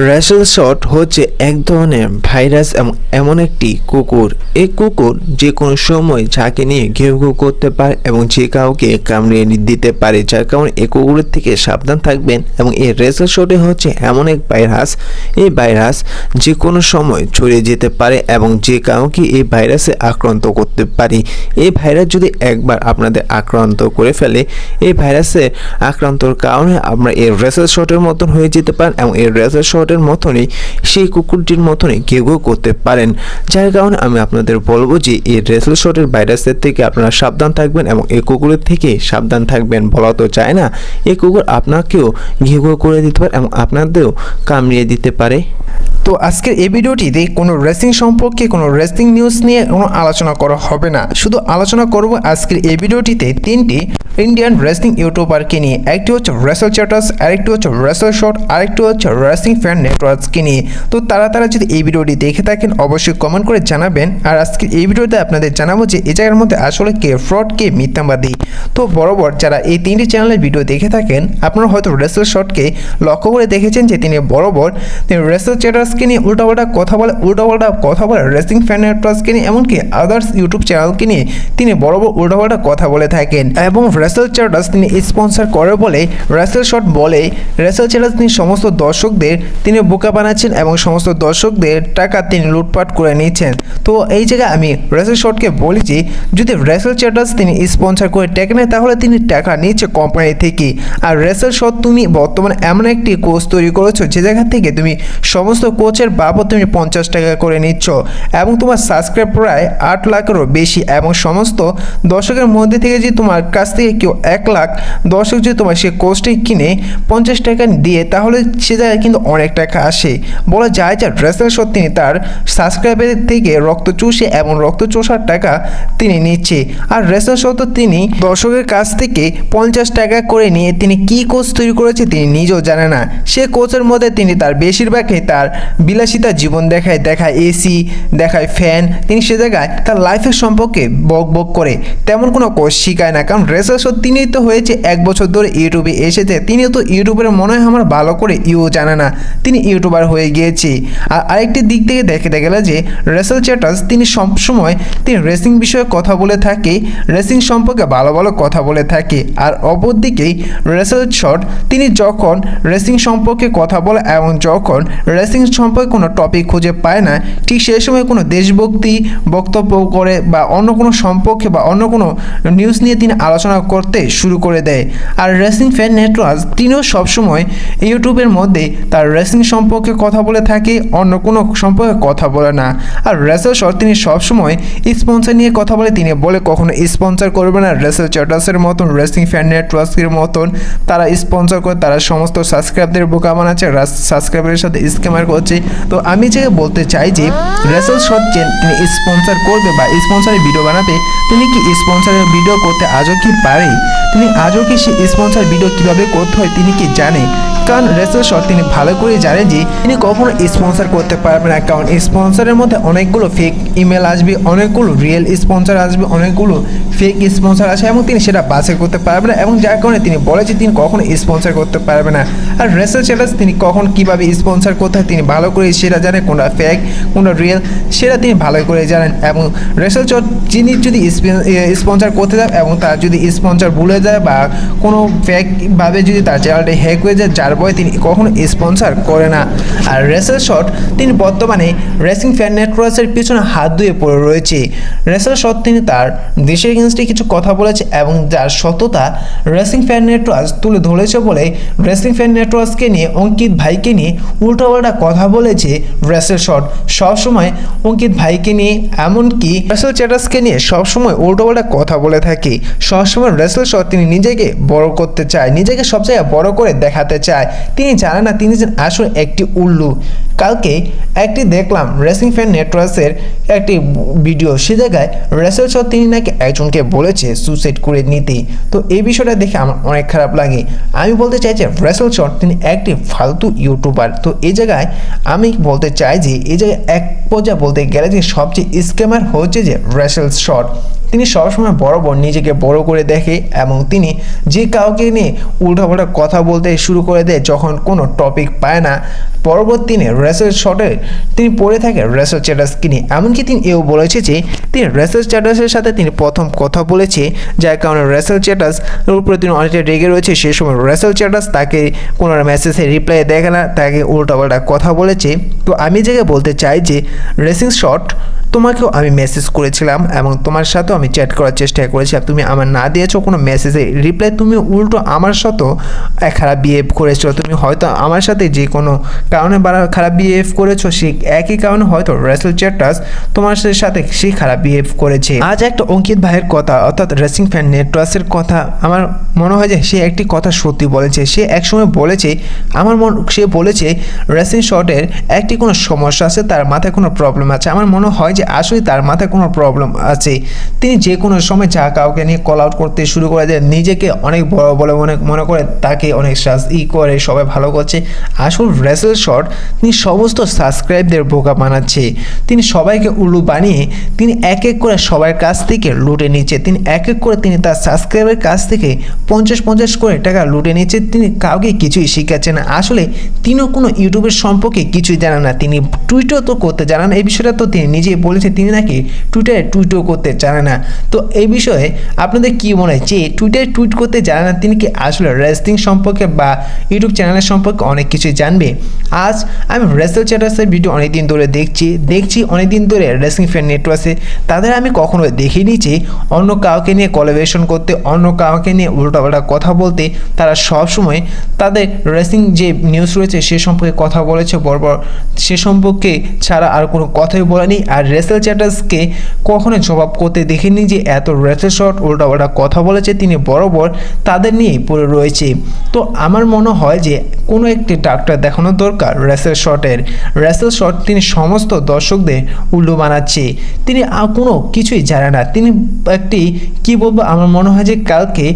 Russell shot হচ্ছে এক ধরনের ভাইরাস এবং এমন একটি কুকুর। এই কুকুর যে কোনো সময় যাকে নিয়ে ঘেউ ঘেউ করতে পারে এবং যে কাউকে কামড়িয়ে দিতে পারে, যার কারণে এই কুকুরের থেকে সাবধান থাকবেন। এবং এই র্যাসেল শটে হচ্ছে এমন এক ভাইরাস, এই ভাইরাস যে কোনো সময় ছড়িয়ে যেতে পারে এবং যে কাউকে এই ভাইরাসে আক্রান্ত করতে পারে। এই ভাইরাস যদি একবার আপনাদের আক্রান্ত করে ফেলে, এই ভাইরাসে আক্রান্তর কারণে আপনারা এই র্যাসেল শটের মতন হয়ে যেতে পারেন এবং এই র্যাসেল শটের মতনই সেই কুকুরটির মতনই ঘেউ ঘেউ করতে পারেন। যার কারণে আমি আপনাদের বলবো যে এই র্যাসেল শটের ভাইরাসের থেকে আপনারা সাবধান থাকবেন এবং এই কুকুরের থেকে সাবধান থাকবেন। বলা তো যায় না, এই কুকুর আপনাকেও ঘেউ ঘেউ করে দিতে পারে এবং আপনাদেরও কামড়িয়ে দিতে পারে। তো আজকের এই ভিডিওটিতে কোনো রেসিং সম্পর্কে কোনো রেসিং নিউজ নিয়ে কোনো আলোচনা করা হবে না, শুধু আলোচনা করব আজকের এই ভিডিওটিতে তিনটি ইন্ডিয়ান রেসলিং ইউটিউবারকে নিয়ে। একটি হচ্ছে রেসেল চ্যাটার্স, আরেকটি হচ্ছে রেসেল শট, আরেকটি হচ্ছে রেসিং ফ্যান নেটওয়ার্কসকে নিয়ে। তো তারা যদি এই ভিডিওটি দেখে থাকেন অবশ্যই কমেন্ট করে জানাবেন। আর আজকের এই ভিডিওতে আপনাদের জানাবো যে এই জায়গার মধ্যে আসলে কে ফ্রড, কে মিথ্যাবাদী। তো বরাবর যারা এই তিনটি চ্যানেলের ভিডিও দেখে থাকেন আপনারা হয়তো রেসেল শটকে লক্ষ্য করে দেখেছেন যে তিনি বরাবর রেসেল চ্যাটার্সকে নিয়ে উল্টাপাল্টা কথা বলে রেসিং ফ্যান নেটওয়ার্কসকে নিয়ে, এমনকি আদার্স ইউটিউব চ্যানেলকে নিয়ে তিনি বরাবর উল্টাপাল্টা কথা বলে থাকেন। এবং রেসেল চ্যাটার্স তিনি স্পন্সর করে বলে রেসেল শট বলে রেসেল চ্যাটার্স তিনি সমস্ত দর্শকদের তিনি বোকা বানাচ্ছেন এবং সমস্ত দর্শকদের টাকা তিনি লুটপাট করে নিচ্ছেন। তো এই জায়গায় আমি রেসেল শটকে বলি যে যদি রেসেল চ্যাটার্স তিনি স্পন্সর করে টাকা নেয় তাহলে তিনি টাকা নিচ্ছে কোম্পানি থেকে। আর রেসেল শট তুমি বর্তমানে এমন একটি কোচ তৈরি করেছো যে জায়গা থেকে তুমি সমস্ত কোচের বাবদ তুমি 50 টাকা করে নিচ্ছ এবং তোমার সাবস্ক্রাইব প্রায় 8 লাখেরও বেশি। এবং সমস্ত দর্শকের মধ্যে থেকে যে তোমার কাছ থেকে কেউ 1 লাখ দর্শক যদি তোমার সে কোচটি কিনে 50 টাকা দিয়ে, তাহলে সে জায়গায় কিন্তু অনেক টাকা আসে। বলা যায় যে রেসেল শট তিনি তার সাবস্ক্রাইবের থেকে রক্ত চুষে এবং রক্ত চোষার টাকা তিনি নিচ্ছে। আর রেসেল শট তিনি দর্শকের কাছ থেকে 50 টাকা করে নিয়ে তিনি কি কোচ তৈরি করেছে তিনি নিজেও জানে না। সে কোচের মধ্যে তিনি তার বেশিরভাগই তার বিলাসিতা জীবন দেখায় এসি দেখায় ফ্যান, তিনি সে জায়গায় তার লাইফের সম্পর্কে বক করে তেমন কোনো কোচ শিখায় না। কারণ রেসেল শট তিনি তো হয়েছে 1 বছর ধরে ইউটিউবে এসেছে, তিনিও তো ইউটিউবের মনে হয় আমার ভালো করে জানে না, তিনি ইউটিউবার হয়ে গিয়েছে। আর আরেকটি দিক থেকে দেখতে গেলে যে রেসেল চ্যাটার্স তিনি সবসময় তিনি রেসিং বিষয়ে কথা বলে থাকে, রেসিং সম্পর্কে ভালো কথা বলে থাকে। আর অপরদিকে রেসেল শট তিনি যখন রেসিং সম্পর্কে কথা বলে এবং যখন রেসিং সম্পর্কে কোনো টপিক খুঁজে পায় না, ঠিক সেই সময় কোনো দেশভক্তি বক্তব্য করে বা অন্য কোনো সম্পর্কে বা অন্য কোনো নিউজ নিয়ে তিনি আলোচনা করতে শুরু করে দেয়। আর রেসিং ফ্যান নেটওয়ার্ক তিনিও সবসময় ইউটিউবের মধ্যে তার রেসিং সম্পর্কে কথা বলে থাকে, অন্য কোনো সম্পর্কে কথা বলে না। আর রেসেল শট তিনি সবসময় স্পন্সর নিয়ে কথা বলে, তিনি বলে কখনো স্পন্সর করবে না রেসেল চ্যাটার্সের মতন, রেসিং ফ্যান নেটওয়ার্কের মতন তারা স্পন্সর করে তারা সমস্ত সাবস্ক্রাইবদের বোকা বানাচ্ছে, সাবস্ক্রাইবারের সাথে স্ক্যামার করছে। তো আমি যে বলতে চাই যে রেসেল শট যে তিনি স্পন্সর করবে বা স্পন্সরের ভিডিও বানাবে, তিনি কি স্পন্সরের ভিডিও করতে আজও কি পারে? তিনি আজও কি সে স্পন্সর ভিডিও কিভাবে করতে হয় তিনি কি জানে? কারণ রেসেল শট তিনি ভালো করে জানে যে তিনি কখনো স্পন্সর করতে পারবে না, কারণ স্পন্সরের মধ্যে অনেকগুলো ফেক ইমেল আসবে, অনেকগুলো রিয়েল স্পন্সর আসবে, অনেকগুলো ফেক স্পন্সর আসে এবং তিনি সেটা বাছাই করতে পারবে না। এবং যার কারণে তিনি বলে যে তিনি কখনো স্পন্সর করতে পারবে না। আর রেসেল চ্যাটার্স তিনি কখন কিভাবে স্পন্সর করতে হয় তিনি ভালো করে সেটা জানে, কোনটা ফেক কোনটা রিয়েল সেটা তিনি ভালো করে জানেন। এবং রেসেল শট যিনি যদি স্পন্সর করতে যায় এবং তার যদি স্পন্সর ভুলে যায় বা কোনো ফেকভাবে যদি তার চ্যানেলটা হ্যাক হয়ে যায়, যার বয়ে তিনি কখনো স্পন্সর করে না। আর রেসেল শট তিনি বর্তমানে রেসিং ফ্যান নেটওয়ার্কের পিছনে হাত ধুয়ে পড়ে রয়েছে। রেসেল শট তিনি তার দেশের এগেনস্টে কিছু কথা বলেছে এবং যার সততা রেসিং ফ্যান নেটওয়ার্ক তুলে ধরেছে বলে রেসিং ফ্যান নেটওয়ার্ককে নিয়ে অঙ্কিত ভাইকে নিয়ে উল্টোপাল্টা কথা বলেছে রেসেল শট সবসময় অঙ্কিত ভাইকে নিয়ে, এমনকি রেসেল চ্যাটার্সকে নিয়ে সবসময় উল্টোপাল্টা কথা বলে থাকে। সবসময় রেসেল শট তিনি নিজেকে বড় করতে চায়, নিজেকে সব জায়গায় বড় করে দেখাতে চায়। তিনি জানে না তিনি যে আসলে একটি উল্লু। কালকে একটি দেখলাম রেসিং ফ্যান নেটওয়ার্কের একটি ভিডিও, সে জায়গায় রেসেল শট তিনি নাকি একজনকে বলেছে সুইসাইড করে নিতে। তো এই বিষয়টা দেখে আমার অনেক খারাপ লাগে। আমি বলতে চাই যে রেসেল শট তিনি একটি ফালতু ইউটিউবার। তো এই জায়গায় আমি বলতে চাই যে এই জায়গায় এক পর্যায়ে বলতে গেলে যে সবচেয়ে স্ক্যামার হচ্ছে যে রেসেল শট। তিনি সবসময় বরাবর নিজেকে বড় করে দেখে এবং তিনি যে কাউকে নিয়ে উল্টাপাল্টা কথা বলতে শুরু করে দেয় যখন কোনো টপিক পায় না। পরবর্তী দিনে রেসেল শটে তিনি পড়ে থাকে রেসেল চ্যাটার্সকে নিয়ে। এমনকি তিনি এও বলেছে যে তিনি রেসেল চ্যাটার্সের সাথে তিনি প্রথম কথা বলেছে, যার কারণে রেসেল চ্যাটার্স উপরে তিনি অনেকটা রেগে রয়েছে। সেই সময় রেসেল চ্যাটার্স তাকে কোনো মেসেজে রিপ্লাই দেখে না, তাকে উল্টাপাল্টা কথা বলেছে। তো আমি জায়গায় বলতে চাই যে রেসিং শট তোমাকেও আমি মেসেজ করেছিলাম এবং তোমার সাথেও আমি চ্যাট করার চেষ্টা করেছিলাম, তুমি আমার না দিয়েছো কোনো মেসেজে রিপ্লাই, তুমি উল্টো আমার সাথেও খারাপ বিহেভ করেছো। তুমি হয়তো আমার সাথে যে কোনো কারণে খারাপ বিহেভ করেছো, সেই একই কারণে হয়তো রেসেল চ্যাটার্স তোমার সাথে সেই খারাপ বিহেভ করেছে। আজ একটা অঙ্কিত ভাইয়ের কথা অর্থাৎ রেসিং ফ্যান নেটওয়ার্কের কথা আমার মনে হয় যে সে একটি কথা সত্যি বলেছে। সে একসময় বলেছে সে বলেছে রেসিং শটের একটি কোনো সমস্যা আছে, তার মাথায় কোনো প্রবলেম আছে। আমার মনে হয় যে আসলে তার মাথায় কোনো প্রবলেম আছে। তিনি যে কোনো সময় যা কাউকে নিয়ে কল আউট করতে শুরু করে দেয়, নিজেকে অনেক বড় বলে মনে করে, তাকে অনেক করে সবাই ভালো করছে। আসল রেসেল শট তিনি সমস্ত সাবস্ক্রাইবদের বোকা বানাচ্ছে। তিনি সবাইকে উল্লু বানিয়ে তিনি এক এক করে সবার কাছ থেকে লুটে নিচ্ছে। তিনি এক এক করে তিনি তার সাবস্ক্রাইবের কাছ থেকে 50 করে টাকা লুটে নিচ্ছে। তিনি কাউকে কিছুই শিখাচ্ছে না। আসলে তিনিও কোনো ইউটিউবের সম্পর্কে কিছুই জানেন না, তিনি টুইটও তো করতে জানেন না। এই বিষয়টা তো তিনি নিজেই বলেছেন, তিনি নাকি টুইটারে টুইটও করতে জানে না। তো এই বিষয়ে আপনাদের কি মনে হয় যে টুইটারে টুইট করতে জানে না, তিনি কি আসলে রেসলিং সম্পর্কে বা ইউটিউব চ্যানেলের সম্পর্কে অনেক কিছুই জানবে? আজ আমি রেসেল চ্যাটার্সের ভিডিও অনেকদিন ধরে দেখছি অনেকদিন ধরে রেসলিং ফ্যান নেটওয়ার্কে তাদের আমি কখনো দেখিনি যে অন্য কাউকে নিয়ে কোলাবোরেশন করতে, অন্য কাউকে নিয়ে উল্টাপাল্টা কথা বলতে। তারা সবসময় তাদের রেসলিং যে নিউজ রয়েছে সে সম্পর্কে কথা বলেছে বরাবর, সে সম্পর্কে ছাড়া আর কোনো কথাই বলেনি। আর রেসেল চ্যাটার্সকে কখনো জবাব করতে দেখিনি যে এত রেসেল শট উল্টাপাল্টা কথা বলেছে, তিনি বরাবর তাদের নিয়েই পড়ে রয়েছে। তো আমার মনে হয় যে কোনো একটি ডাক্তার দেখানো দরকার রেসেল শটের। রেসেল শট তিনি সমস্ত দর্শকদের উল্লু বানাচ্ছে, তিনি কোনো কিছুই জানে না। তিনি একটি কি বলবো, আমার মনে হয় যে কালকে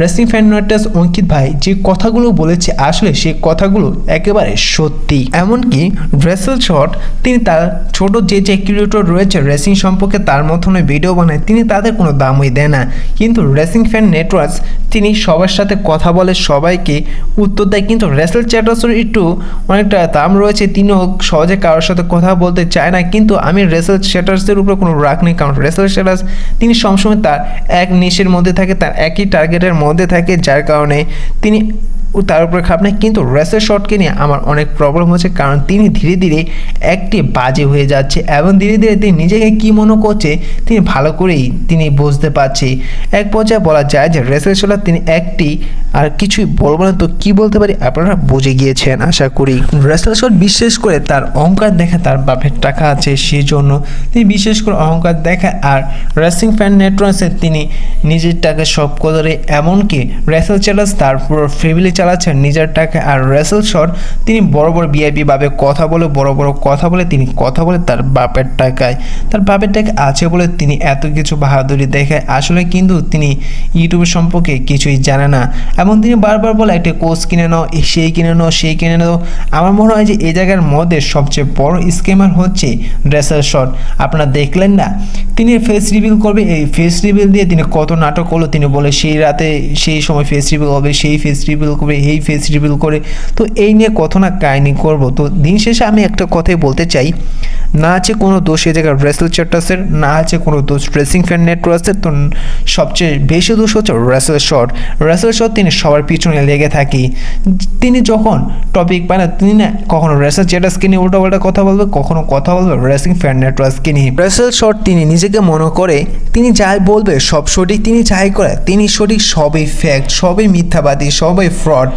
রেসলিং ফ্যান নেটওয়ার্ক অঙ্কিত ভাই যে কথাগুলো বলেছে আসলে সেই কথাগুলো একেবারে সত্যি। এমনকি রেসেল শট তিনি তার ছোট যে ক্রিয়েটর রয়েছে রেসিং সম্পর্কে তার মতনই ভিডিও বানায়, তিনি তাদের কোনো দামই দেয় না। কিন্তু রেসিং ফ্যান নেটওয়ার্ক তিনি সবার সাথে কথা বলে, সবাইকে উত্তর দেয়। কিন্তু রেসেল চ্যাটার্সের একটু অনেকটা দাম রয়েছে, তিনিও সহজে কারোর সাথে কথা বলতে চায় না। কিন্তু আমি রেসেল চ্যাটার্সের উপরে কোনো রাগ নেই, কারণ রেসেল চ্যাটার্স তিনি সবসময় তার এক নিশের মধ্যে থাকে, তার একই টার্গেটের মধ্যে থাকে, যার কারণে তিনি তার উপরে খারাপ নেই। কিন্তু রেসেল শটকে নিয়ে আমার অনেক প্রবলেম হচ্ছে, কারণ তিনি ধীরে ধীরে একটি বাজে হয়ে যাচ্ছে এবং ধীরে ধীরে তিনি নিজেকে কী মনে করছে তিনি ভালো করেই তিনি বুঝতে পারছে। এক পর্যায়ে বলা যায় যে রেসেল শট তিনি একটি, আর কিছুই বলবো না, তো কি বলতে পারি আপনারা বুঝে গিয়েছেন আশা করি। রেসেল শট বিশেষ করে তার অহংকার দেখে, তার বাপের টাকা আছে সেই জন্য তিনি বিশেষ করে অহংকার দেখায়। আর রেসলিং ফ্যান নেটওয়ার্কে তিনি নিজের টাকা সব করে, এমনকি রেসেল চ্যাটার্স তার পুরো ফ্যামিলি চালাচ্ছেন নিজের টাকা। আর রেসেল শট তিনি বড় ভিআইপি ভাবে কথা বলে, বড় কথা বলে, তিনি কথা বলে তার বাপের টাকায়, তার বাপের টাকা আছে বলে তিনি এত কিছু বাহাদুরি দেখায়। আসলে কিন্তু তিনি ইউটিউবের সম্পর্কে কিছুই জানে না এবং তিনি বারবার বলে একটা কোর্স কিনে নাও, সেই কিনে নাও, সেই কিনে নাও। আমার মনে হয় যে এই জায়গার মধ্যে সবচেয়ে বড় স্ক্যামার হচ্ছে রেসেল শট। আপনারা দেখলেন না তিনি ফেস রিভিল করবে, এই ফেস রিভিল দিয়ে তিনি কত নাটক করলো। তিনি বলে সেই রাতে সেই সময় ফেস রিভিল হবে, সেই ফেস রিভিল করবে, এই ফেস রিভিল করে। তো এই নিয়ে কত না কাহিনি করবো। তো দিন শেষে আমি একটা কথাই বলতে চাই, না আছে কোনো দোষ এই জায়গায় রেসেল চ্যাটার্সের, না আছে কোনো দোষ রেসিং ফ্যান নেটওয়ার্কের। তো সবচেয়ে বেশি দোষ হচ্ছে রেসেল শট। রেসেল শট তিনি সবার পিছনে লেগে থাকি। তিনি যখন টপিক পায় না, তিনি না কখনো রেসেল চ্যাটার্সকে নিয়ে উল্টাপাল্টা কথা বলবে, কখনো কথা বলবে রেসিং ফ্যান নেটওয়ার্ককে নিয়ে। রেসেল শট তিনি নিজেকে মনে করে তিনি যাই বলবে সব সঠিক, তিনি যাই করে তিনি সঠিক, সবই ফ্যাক্ট, সবই মিথ্যাবাদী, সবই ফ্রড।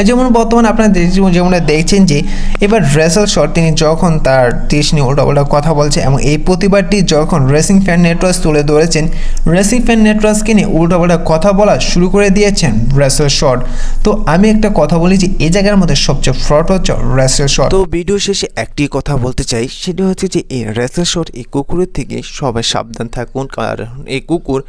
যেমন বর্তমানে আপনারা যেমন দেখছেন যে এবার রেসেল শট তিনি যখন তার দেশ নিয়ে উল্টাপাল্টা কথা বলছে এবং এই প্রতিবাদটি যখন রেসিং ফ্যান নেটওয়ার্ক তুলে ধরেছেন, রেসিং ফ্যান নেটওয়ার্ককে নিয়ে উল্টাপাল্টা কথা বলা শুরু করে দিয়েছেন রেসেল শট। তো আমি একটা কথা বলি যে এই জায়গার মধ্যে সবচেয়ে ফ্রড হচ্ছে রেসেল শট। তো ভিডিও শেষে একটি কথা বলতে চাই, সেটা হচ্ছে যে এই রেসেল শট এই কুকুরের থেকে সবাই সাবধান থাকুন, কারণ এই কুকুর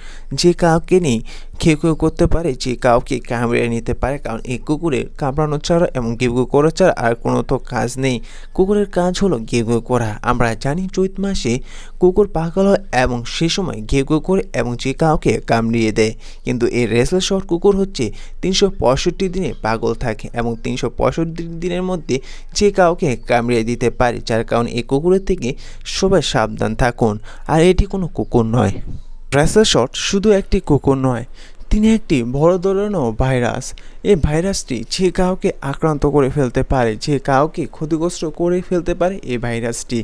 যে কাউকে নিয়ে ঘেউ ঘেউ করতে পারে, যে কাউকে কামড়ে নিতে পারে। কারণ এই কুকুরের কামড়ানো ছাড়া এবং ঘেউ ঘেউ করা ছাড়া আর কোনো তো কাজ নেই। কুকুরের কাজ হলো ঘেউ ঘেউ করা। আমরা জানি চৈত মাসে কুকুর পাগল হয় এবং সে সময় ঘেউ ঘেউ করে এবং যে কাউকে কামড়িয়ে দেয়। কিন্তু এই রেসলেস শর্ট কুকুর হচ্ছে 365 দিনে পাগল থাকে এবং 365 দিনের মধ্যে যে কাউকে কামড়িয়ে দিতে পারে, যার কারণে এই কুকুরের থেকে সবাই সাবধান থাকুন। আর এটি কোনো কুকুর নয়। রেসলেস শর্ট শুধু একটি কুকুর নয়, তিনি একটি বড় ধরনের ভাইরাস। এই ভাইরাসটি যে কাউকে আক্রান্ত করে ফেলতে পারে, যে কাউকে ক্ষতিগ্রস্ত করে ফেলতে পারে এই ভাইরাসটি।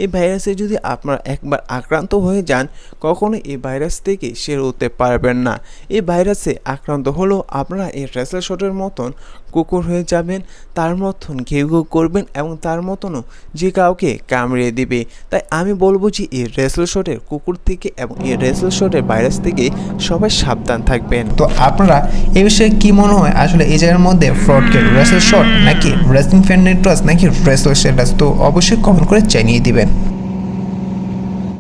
এই ভাইরাসে যদি আপনারা একবার আক্রান্ত হয়ে যান, কখনো এই ভাইরাস থেকে সেরে উঠতে পারবেন না। এই ভাইরাসে আক্রান্ত হলেও আপনারা এই রেসলেস শটের মতন কুকুর হয়ে যাবেন, তার মতন ঘেউ ঘেউ করবেন এবং তার মতনও যে কাউকে কামড়িয়ে দিবে। তাই আমি বলবো যে এই রেসলেস শটের কুকুর থেকে এবং এই রেসলেস শটের ভাইরাস থেকে সবাই সাবধান থাকবেন। তো আপনারা এই বিষয়ে কি মনে হয়, আসলে এই জায়গার মধ্যে ফ্রডকে রেসলেস শট নাকি রেসলিং ফ্যান নেটওয়ার্ক নাকি রেসলেস স্ট্যাটাস? তো অবশ্যই কমেন্ট করে জানিয়ে দিবেন।